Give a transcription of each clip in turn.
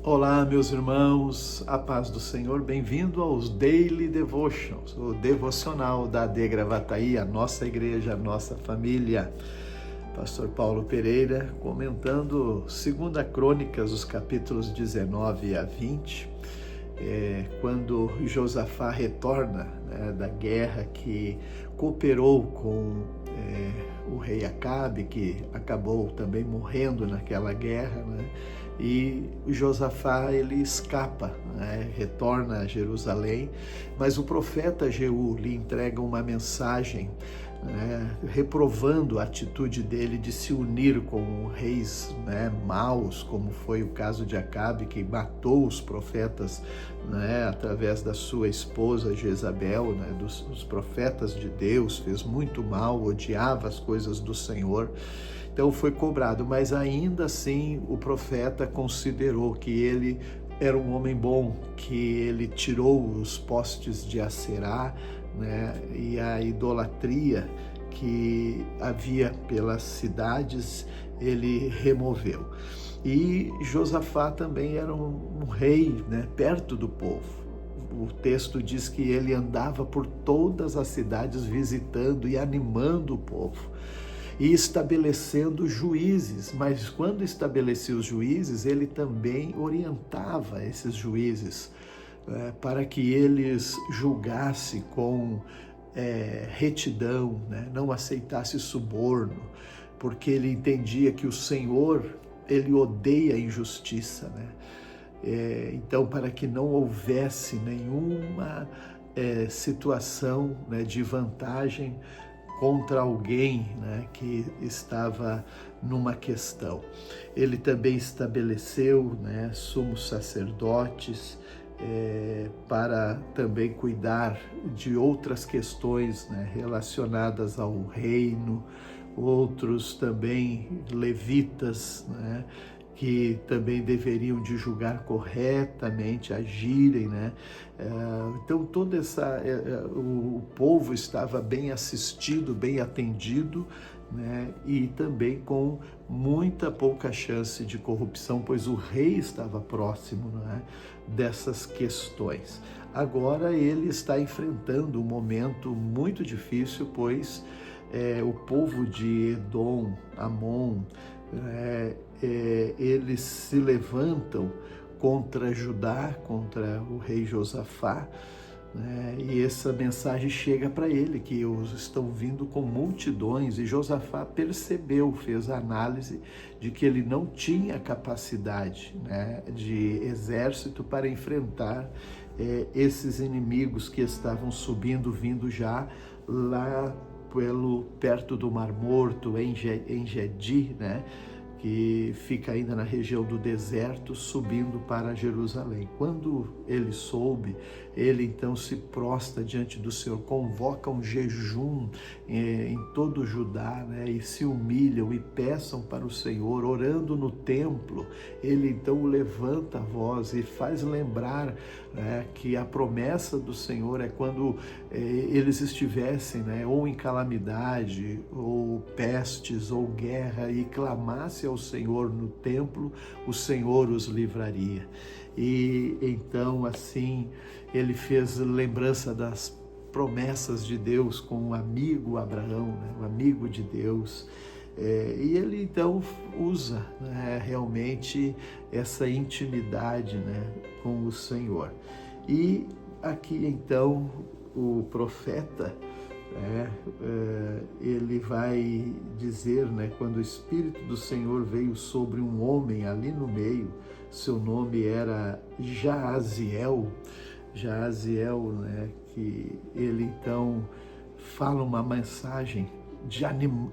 Olá, meus irmãos, a paz do Senhor, bem-vindo aos Daily Devotions, o devocional da AD Gravataí, a nossa igreja, a nossa família. Pastor Paulo Pereira comentando 2 Crônicas, os capítulos 19 a 20, quando Josafá retorna da guerra que cooperou com o rei Acabe, que acabou também morrendo naquela guerra, e Josafá ele escapa, retorna a Jerusalém, mas o profeta Jeú lhe entrega uma mensagem reprovando a atitude dele de se unir com reis maus, como foi o caso de Acabe, que matou os profetas através da sua esposa Jezabel, dos profetas de Deus, fez muito mal, odiava as coisas do Senhor. Então foi cobrado, mas ainda assim o profeta considerou que ele era um homem bom, que ele tirou os postes de Aserá, e a idolatria que havia pelas cidades, ele removeu. E Josafá também era um rei, perto do povo. O texto diz que ele andava por todas as cidades visitando e animando o povo e estabelecendo juízes, mas quando estabelecia os juízes, ele também orientava esses juízes para que eles julgassem com retidão, não aceitasse suborno, porque ele entendia que o Senhor, ele odeia a injustiça, então para que não houvesse nenhuma situação de vantagem contra alguém que estava numa questão. Ele também estabeleceu sumos sacerdotes para também cuidar de outras questões relacionadas ao reino, outros também levitas, que também deveriam de julgar corretamente, agirem, Então todo o povo estava bem assistido, bem atendido, e também com muita pouca chance de corrupção, pois o rei estava próximo, dessas questões. Agora ele está enfrentando um momento muito difícil, pois o povo de Edom, Amon, eles se levantam contra Judá, contra o rei Josafá, e essa mensagem chega para ele, que eles estão vindo com multidões, e Josafá percebeu, fez a análise de que ele não tinha capacidade de exército para enfrentar esses inimigos que estavam subindo, vindo já lá perto do Mar Morto, em Gedi, que fica ainda na região do deserto, subindo para Jerusalém. Quando ele soube, ele então se prostra diante do Senhor, convoca um jejum em todo o Judá, e se humilham e peçam para o Senhor, orando no templo. Ele então levanta a voz e faz lembrar que a promessa do Senhor é quando eles estivessem ou em calamidade, ou pestes, ou guerra, e clamasse ao Senhor no templo, o Senhor os livraria. E então assim ele fez lembrança das promessas de Deus com o amigo Abraão, o amigo de Deus, e ele então usa realmente essa intimidade com o Senhor. E aqui então o profeta ele vai dizer, quando o Espírito do Senhor veio sobre um homem ali no meio, seu nome era Jaaziel, que ele então fala uma mensagem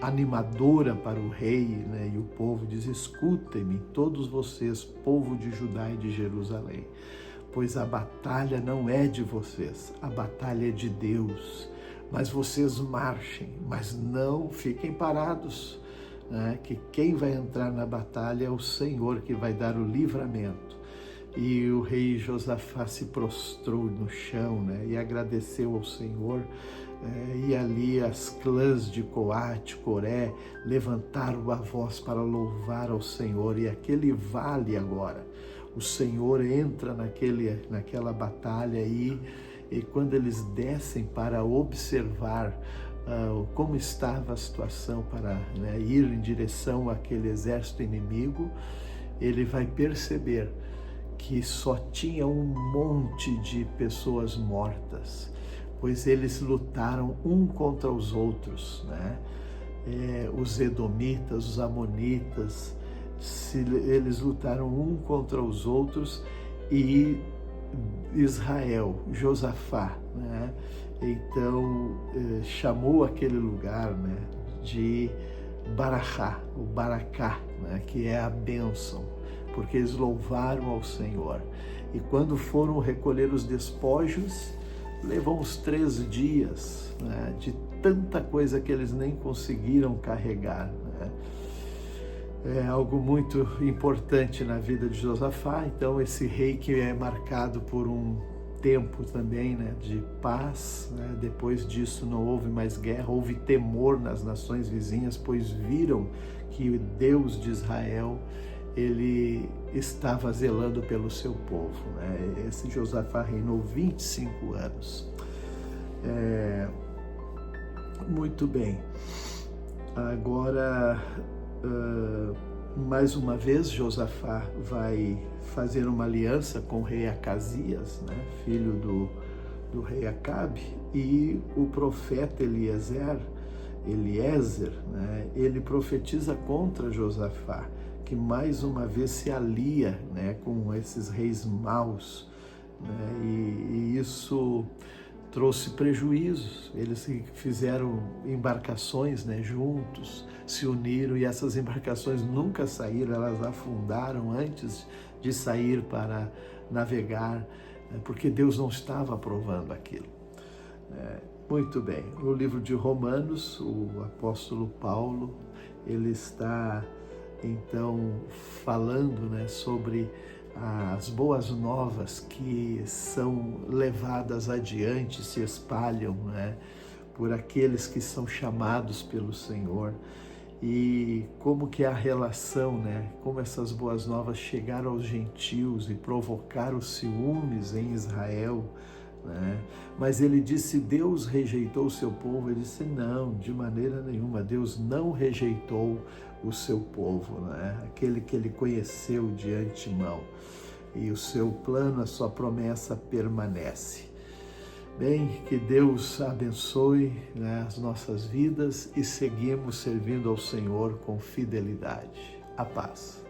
animadora para o rei, e o povo diz: escutem-me todos vocês, povo de Judá e de Jerusalém, pois a batalha não é de vocês, a batalha é de Deus. Mas vocês marchem, mas não fiquem parados, que quem vai entrar na batalha é o Senhor, que vai dar o livramento. E o rei Josafá se prostrou no chão, e agradeceu ao Senhor. E ali as clãs de Coate, Coré, levantaram a voz para louvar ao Senhor. E aquele vale agora, o Senhor entra naquela batalha aí, e quando eles descem para observar como estava a situação para ir em direção àquele exército inimigo, ele vai perceber que só tinha um monte de pessoas mortas, pois eles lutaram um contra os outros, né? Os edomitas, os amonitas, eles lutaram um contra os outros, e Israel, Josafá, né? Então chamou aquele lugar, né, de Baracá, o Baracá, né, que é a bênção, porque eles louvaram ao Senhor. E quando foram recolher os despojos, levou uns 3 dias, né, de tanta coisa que eles nem conseguiram carregar, né? É algo muito importante na vida de Josafá. Então esse rei que é marcado por um tempo também, né, de paz, né? Depois disso não houve mais guerra, houve temor nas nações vizinhas, pois viram que o Deus de Israel, ele estava zelando pelo seu povo, né? Esse Josafá reinou 25 anos. Muito bem. Agora, mais uma vez, Josafá vai fazer uma aliança com o rei Acasias, né, filho do rei Acabe, e o profeta Eliezer, né, ele profetiza contra Josafá, que mais uma vez se alia, né, com esses reis maus, né, e isso trouxe prejuízos. Eles fizeram embarcações, né, juntos, se uniram, e essas embarcações nunca saíram, elas afundaram antes de sair para navegar, né, porque Deus não estava aprovando aquilo. Muito bem, no livro de Romanos, o apóstolo Paulo, ele está então falando, né, sobre as boas novas que são levadas adiante, se espalham, né, por aqueles que são chamados pelo Senhor, e como que é a relação, né, como essas boas novas chegaram aos gentios e provocaram ciúmes em Israel, né? Mas ele disse: Deus rejeitou o seu povo. Ele disse: não, de maneira nenhuma, Deus não rejeitou o seu povo, né? Aquele que ele conheceu de antemão, e o seu plano, a sua promessa permanece. Bem, que Deus abençoe, né, as nossas vidas, e seguimos servindo ao Senhor com fidelidade. A paz.